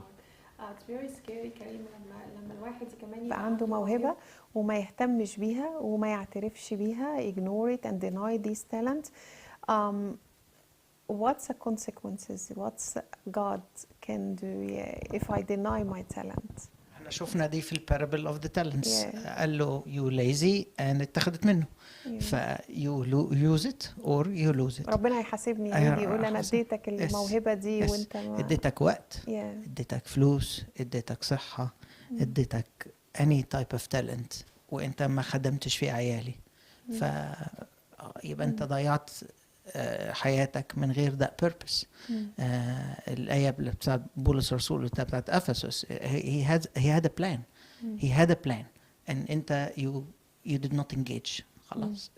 S2: It's very scary, كريم، لما الواحد كمان يبقى عنده موهبة وما يهتمش بيها وما يعترفش بيها, ignore it and deny these talents. What's the consequences? What's God can do if I deny my talent?
S1: احنا شفنا دي في البارابل اوف ذا تالنتس.
S2: Yeah.
S1: قال له يو ليزي and اتخذت منه. ف you use it or you lose it.
S2: ربنا هيحاسبني
S1: أيوة،
S2: يعني يقول انا اديتك الموهبه دي
S1: Yes.
S2: وانت ما
S1: اديتك وقت،
S2: Yeah.
S1: اديتك فلوس، اديتك صحة، اديتك any type of talent وانت ما خدمتش في عيالي. ف يبقى انت ضيعت حياتك من غير that purpose. الآية بتاعت بولس الرسول بتاعت أفسس he had a plan. he had a plan and انت you did not engage. خلاص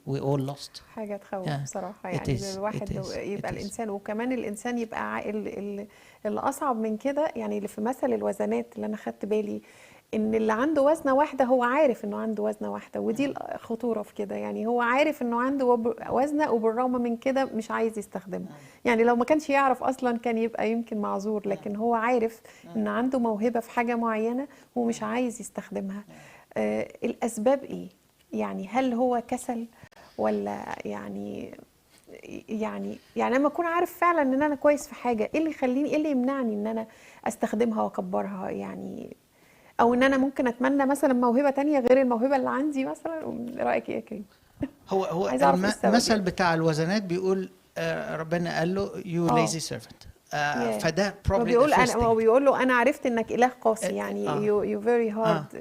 S1: we all lost.
S2: حاجه تخوف
S1: Yeah.
S2: بصراحه
S1: It
S2: يعني
S1: is.
S2: الواحد
S1: It is.
S2: يبقى
S1: It is.
S2: الانسان، وكمان الانسان يبقى اللي اصعب من كده يعني اللي في مثل الوزنات اللي انا خدت بالي ان اللي عنده وزنه واحده هو عارف انه عنده وزنه واحده، ودي الخطوره في كده. يعني هو عارف انه عنده وزنه وبالرغم من كده مش عايز يستخدمها. يعني لو ما كانش يعرف اصلا كان يبقى يمكن معذور، لكن هو عارف ان عنده موهبه في حاجه معينه ومش عايز يستخدمها. الاسباب ايه؟ يعني هل هو كسل ولا يعني لما اكون عارف فعلا ان انا كويس في حاجه، ايه اللي يخليني، ايه اللي يمنعني ان انا استخدمها واكبرها؟ يعني او ان انا ممكن اتمنى مثلا موهبه تانية غير الموهبه اللي عندي مثلا. رايك ايه يا كريم؟
S1: هو
S2: عايزة أعرف إيه السبب
S1: المثل
S2: يعني.
S1: بتاع الوزنات بيقول ربنا قال له you lazy servant. فده
S2: هو
S1: probably
S2: بيقول
S1: the first
S2: هو
S1: thing.
S2: بيقول له انا عرفت انك اله قاسي يعني you very hard.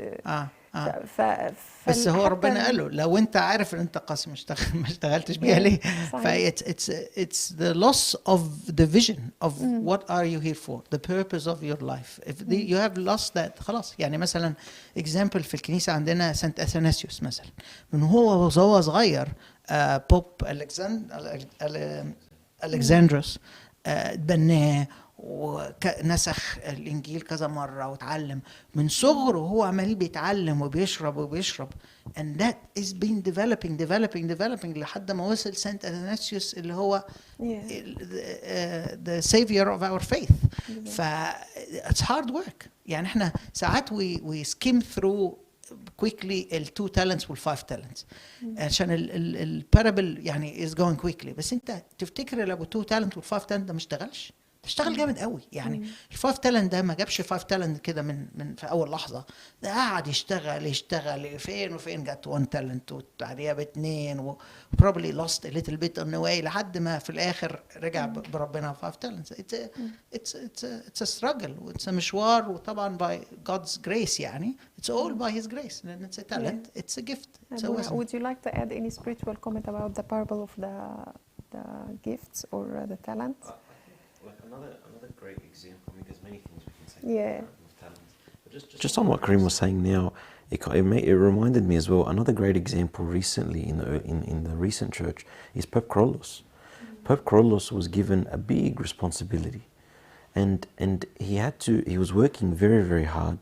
S1: بس هو ربنا قال له لو انت عارف ان انت قاسي ما اشتغلتش بيها ليه؟ it's the loss of the vision of what are you here for, the purpose of your life. If you have lost that خلاص. يعني مثلا example في الكنيسة عندنا سانت أثناسيوس مثلا، من هو صغير بوب ألكسندروس تبناه ونسخ الإنجيل كذا مرة وتعلم من صغره. هو عمال بيتعلم وبيشرب and that is been developing لحد ما وصل سانت أثناسيوس اللي هو the savior of our faith. it's hard work. يعني احنا ساعات we skim through quickly ال 2 talents وال 5 talents عشان البارابل يعني is going quickly. بس انت تفتكر لو 2 talent وال 5 talent ده مش اشتغل جامد قوي. يعني الفايف تالنت ده ما جابش 5 تالنت كده من في اول لحظه. ده قعد يشتغل فين وفين جت 1 تالنت وبعديها ب2 وبروبلي lost a little bit on the way لحد ما في الاخر رجع بربنا 5 تالنت. it's a struggle واتس مشوار، وطبعا by God's grace يعني it's all by His grace. And it's a talent, it's a gift.
S2: Would you like to add any spiritual comment about the parable of the gifts or the talents?
S3: Another great example. I mean, there's many things we can say.
S2: Yeah.
S3: With talents. But just on what Karim was saying now, it reminded me as well. Another great example recently in the recent church is Pope Kyrillos. Pope Kyrillos was given a big responsibility, and he was working very, very hard.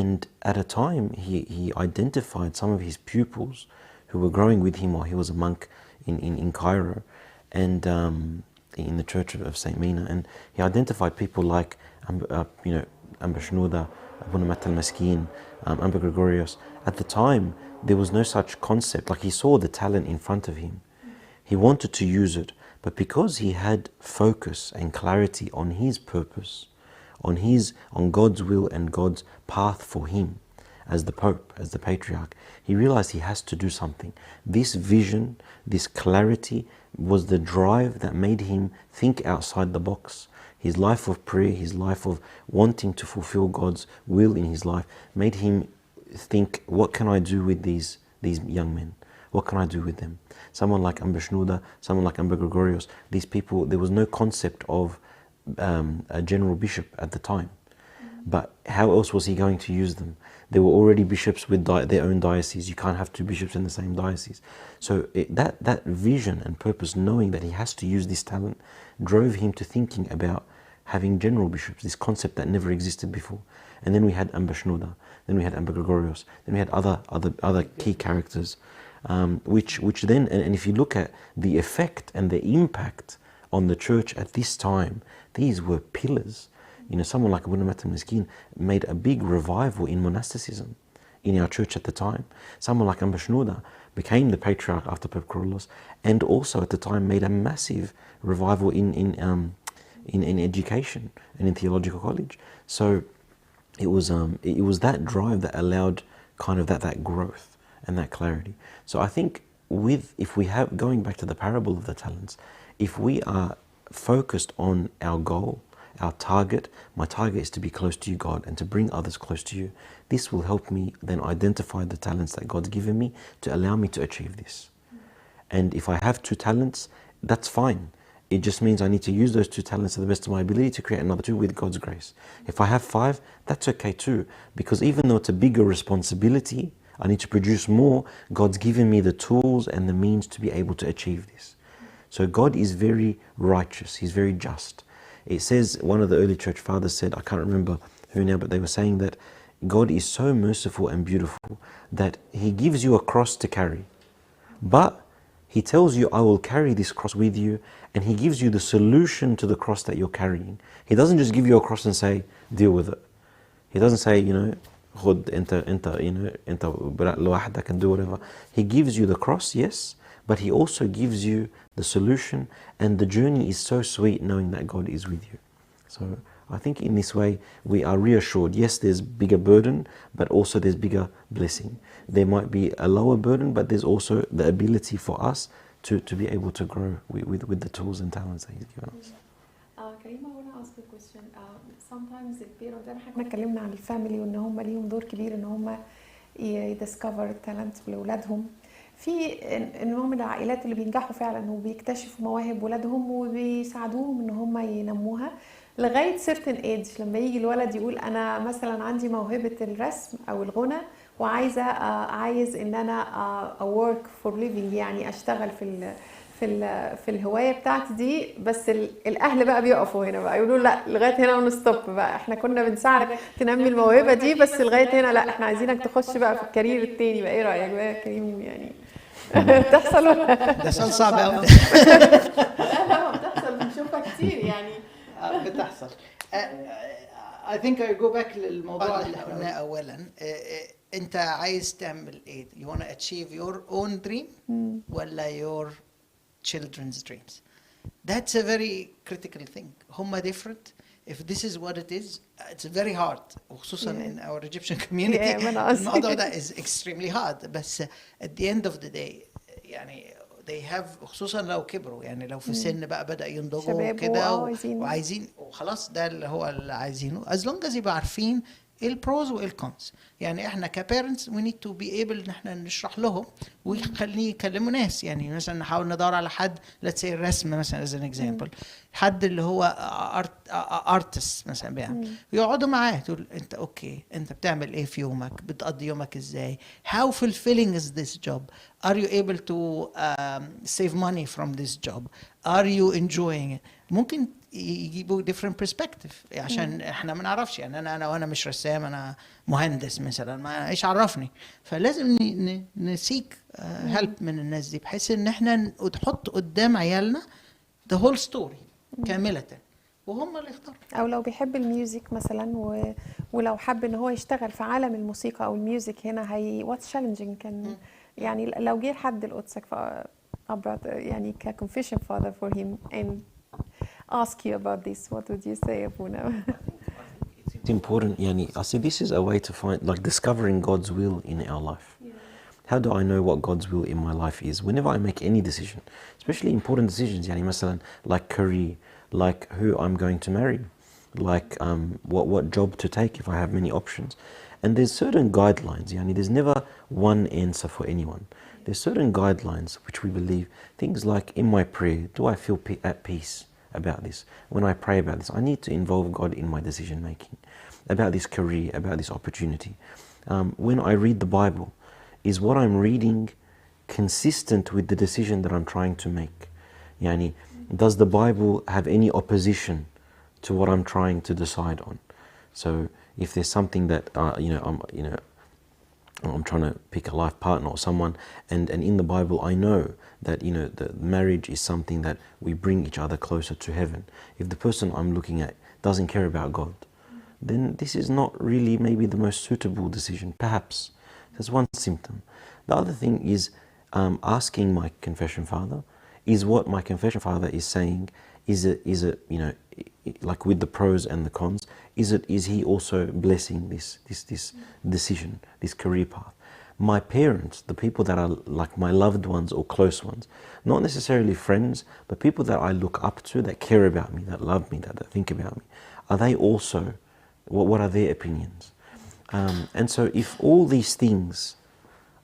S3: And at a time, he identified some of his pupils who were growing with him while he was a monk in Cairo, and in the Church of St. Mina, and he identified people like Amba Shnuda, Abuna Matal Maskin, Amba Gregorios. At the time, there was no such concept. Like, he saw the talent in front of him. He wanted to use it, but because he had focus and clarity on his purpose, on God's will and God's path for him, as the Pope, as the Patriarch, he realized he has to do something. This vision, this clarity was the drive that made him think outside the box. His life of prayer, his life of wanting to fulfill God's will in his life made him think, what can I do with these young men? What can I do with them? Someone like Amba Shnuda, someone like Amba Gregorios, these people, there was no concept of a general bishop at the time. But how else was he going to use them? There were already bishops with their own diocese. You can't have 2 bishops in the same diocese. So that vision and purpose, knowing that he has to use this talent, drove him to thinking about having general bishops, this concept that never existed before. And then we had Amba Shnuda, then we had Amba Gregorios, then we had other key characters, which then, and if you look at the effect and the impact on the church at this time, these were pillars. You know, someone like Abuna Matal Maskin made a big revival in monasticism in our church at the time. Someone like Amba Shnuda became the patriarch after Pope Kyrillos, and also at the time made a massive revival in education and in theological college. So it was that drive that allowed kind of that growth and that clarity. So I think if we have, going back to the parable of the talents, if we are focused on our goal, our target, my target is to be close to you, God, and to bring others close to you, this will help me then identify the talents that God's given me to allow me to achieve this. And if I have 2 talents, that's fine. It just means I need to use those 2 talents to the best of my ability to create another 2 with God's grace. If I have 5, that's okay too, because even though it's a bigger responsibility, I need to produce more, God's given me the tools and the means to be able to achieve this. So God is very righteous, He's very just. It says, one of the early church fathers said, I can't remember who now, but they were saying that God is so merciful and beautiful that He gives you a cross to carry. But He tells you, I will carry this cross with you, and He gives you the solution to the cross that you're carrying. He doesn't just give you a cross and say, deal with it. He doesn't say, خد انت لوحدك and do whatever. He gives you the cross, yes, but He also gives you the solution, and the journey is so sweet knowing that God is with you. So I think in this way we are reassured. Yes, there's bigger burden, but also there's bigger blessing. There might be a lower burden, but there's also the ability for us to be able to grow with the tools and talents that He's given us.
S2: كريمة, I want to ask a question. Sometimes the parents, احنا اتكلمنا عن الفاميلي وان هم ليهم دور كبير ان هم يديسكفر تالنت لاولادهم. في نوع من العائلات اللي بينجحوا فعلا وبيكتشفوا مواهب ولادهم وبيساعدوهم ان هم ينموها لغايه certain age. لما يجي الولد يقول انا مثلا عندي موهبه الرسم او الغنى عايز ان انا work for living, يعني اشتغل في الهوايه بتاعتي دي, بس الاهل بقى بيقفوا هنا بقى يقولوا لا لغايه هنا ونستوب بقى, احنا كنا بنساعدك تنمي الموهبه دي بس لغايه هنا, لا احنا عايزينك تخش بقى في الكارير التاني بقى. ايه رايك بقى يا كريم؟ يعني بتحصل
S1: ده سؤال صعب قوي.
S2: لا بتحصل, بنشوفها كتير يعني.
S1: بتحصل. I think I go back للموضوع اللي قلناه اولا. انت عايز تعمل ايه؟ You want to achieve your own dream ولا your children's dreams? That's a very critical thing. هما different. If this is what it is, it's very hard. وخصوصا in our Egyptian community الموضوع ده is extremely hard. بس at the end of the day يعني they have, خصوصا لو كبروا, يعني لو في سن بقى بدأ ينضجوا كده وعايزين وخلاص ده اللي هو اللي عايزينه, as long as يبقوا عارفين البروز والكونز. يعني احنا كبيرنتس we need to be able ان احنا نشرح لهم ويخليه يكلموا ناس. يعني مثلا نحاول ندور على حد, let's say الرسم مثلا as an example, حد اللي هو artist مثلا بيعمل, يقعدوا معاه تقول انت اوكي, انت بتعمل ايه في يومك, بتقضي يومك ازاي, how fulfilling is this job, are you able to save money from this job, are you enjoying it. ممكن يجيبوا different perspective عشان احنا ما نعرفش. يعني انا وانا مش رسام, انا مهندس مثلا, ما ايش عرفني. فلازم نسيك help من الناس دي بحيث ان احنا نحط قدام عيالنا the whole story كاملة, وهم اللي يختاروا.
S2: او لو بيحب الميوزك مثلا ولو حب ان هو يشتغل في عالم الموسيقى او الميوزك هنا, هي what's challenging كان يعني لو جه حد لقدسك يعني كconfession father for him and ask you about this, what would you say, Abuna?
S3: It's important, yani, I say this is a way to find, like, discovering God's will in our life. How do I know what God's will in my life is? Whenever I make any decision, especially important decisions, yani, مثلا, like career, like who I'm going to marry, like what job to take if I have many options. And there's certain guidelines, yani, there's never one answer for anyone. There's certain guidelines which we believe, things like in my prayer, do I feel at peace about this? When I pray about this, I need to involve God in my decision making. About this career, about this opportunity. When I read the Bible, is what I'm reading consistent with the decision that I'm trying to make? Yani, does the Bible have any opposition to what I'm trying to decide on? So if there's something that I'm trying to pick a life partner or someone, and in the Bible I know that the marriage is something that we bring each other closer to heaven. If the person I'm looking at doesn't care about God, then this is not really maybe the most suitable decision, perhaps. That's one symptom. The other thing is asking my confession father, is what my confession father is saying. Is it you know, like with the pros and the cons? Is he also blessing this decision, this career path? My parents, the people that are like my loved ones or close ones, not necessarily friends, but people that I look up to, that care about me, that love me, that think about me, are they also, what are their opinions? And so if all these things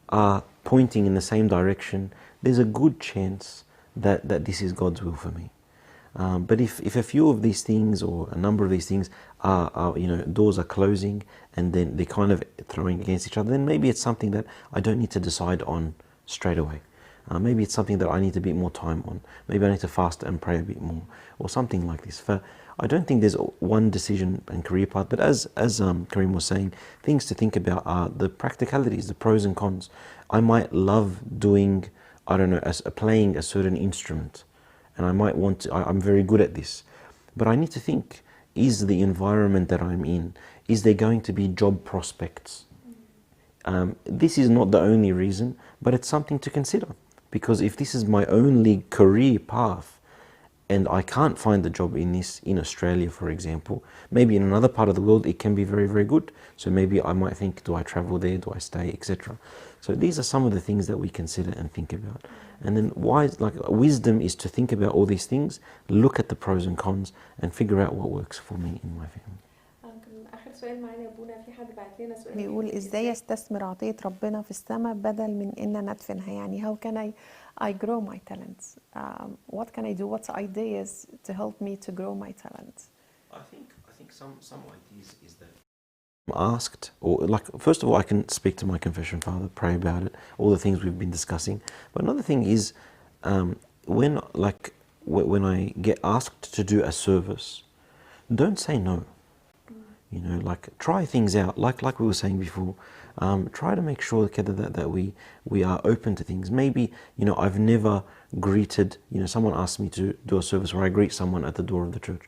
S3: are pointing in the same direction, there's a good chance that this is God's will for me. But if a few of these things or a number of these things are you know, doors are closing and then they're kind of throwing against each other, then maybe it's something that I don't need to decide on straight away. Maybe it's something that I need a bit more time on. Maybe I need to fast and pray a bit more, or something like this. I don't think there's one decision and career path, but as Karim was saying, things to think about are the practicalities, the pros and cons. I might love doing, I don't know, playing a certain instrument, and I might want to, I'm very good at this, but I need to think, is the environment that I'm in, is there going to be job prospects? This is not the only reason, but it's something to consider, because if this is my only career path and I can't find a job in this, in Australia for example, maybe in another part of the world it can be very, very good. So maybe I might think, do I travel there, do I stay, etc. So these are some of the things that we consider and think about. And then wisdom is to think about all these things, look at the pros and cons, and figure out what works for me in my family.
S4: آخر سؤال معانا يا بونا، في حد بعت لنا سؤال
S2: بيقول ازاي استثمر عطية ربنا في السماء بدل من ان ندفنها، يعني how can I grow my talents? What can I do? What's ideas to help me to grow my talents?
S3: I think some ideas is that asked, or like, first of all, I can speak to my confession father, pray about it, all the things we've been discussing. But another thing is, when I get asked to do a service, don't say no. You know, like, try things out, like we were saying before. Try to make sure that we are open to things. Maybe, you know, I've never greeted, you know, someone asked me to do a service where I greet someone at the door of the church.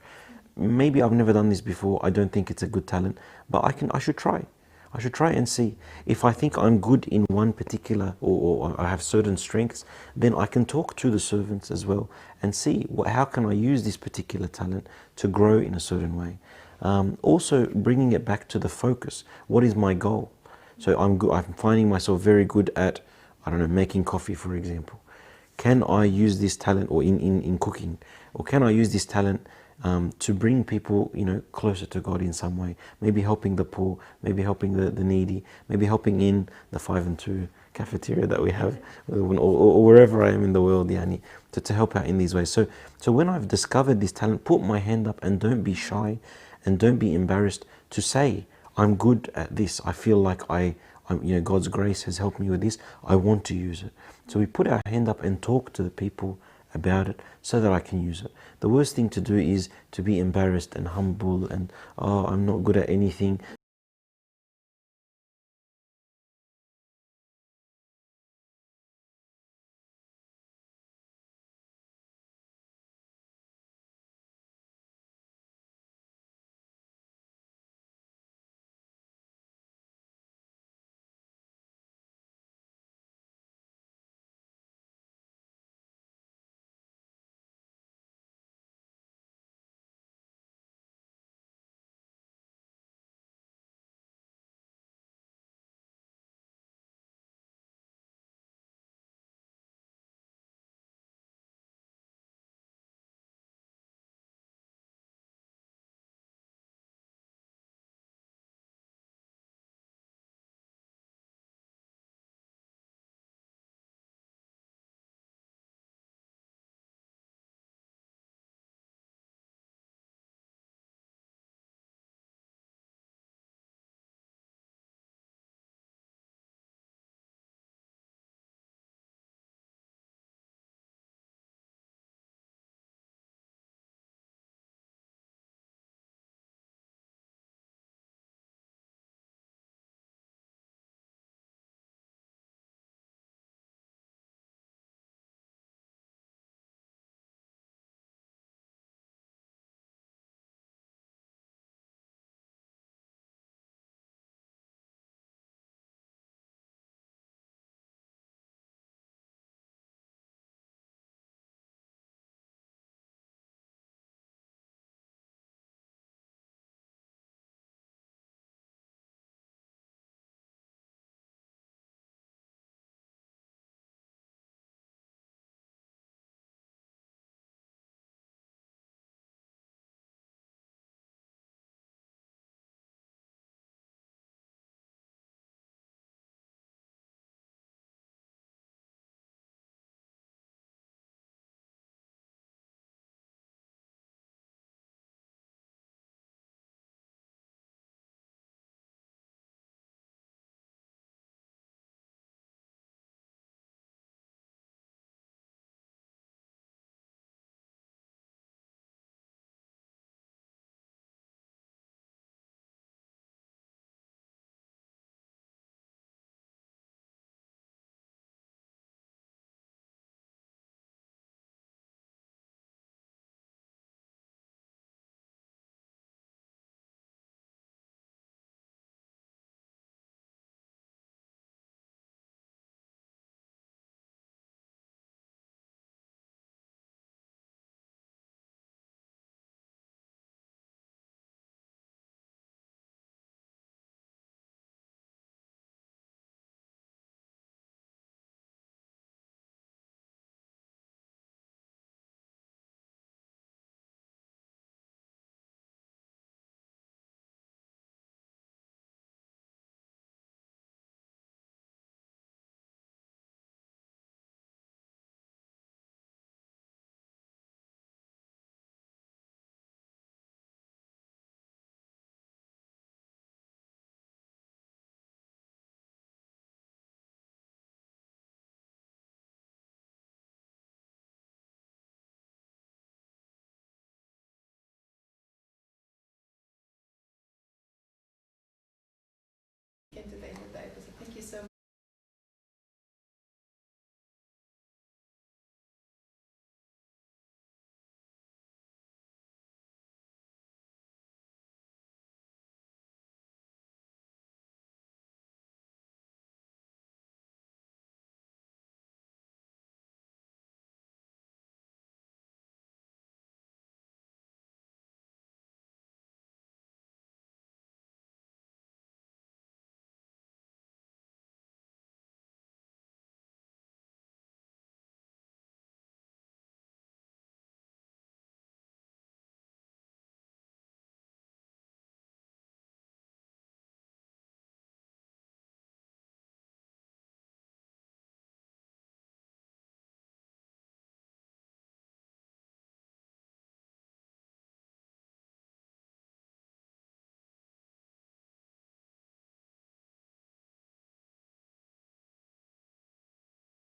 S3: Maybe I've never done this before. I don't think it's a good talent, but I should try. I should try and see. If I think I'm good in one particular, or I have certain strengths, then I can talk to the servants as well and see how can I use this particular talent to grow in a certain way. Also bringing it back to the focus. What is my goal? So I'm finding myself very good at, I don't know, making coffee, for example. Can I use this talent, or in cooking, or can I use this talent to bring people, you know, closer to God in some way? Maybe helping the poor, maybe helping the needy, maybe helping in the 5 and 2 cafeteria that we have, or wherever I am in the world, yani, to help out in these ways. So when I've discovered this talent, put my hand up and don't be shy. And don't be embarrassed to say, I'm good at this. I feel like you know, God's grace has helped me with this. I want to use it. So we put our hand up and talk to the people about it so that I can use it. The worst thing to do is to be embarrassed and humble and, oh, I'm not good at anything.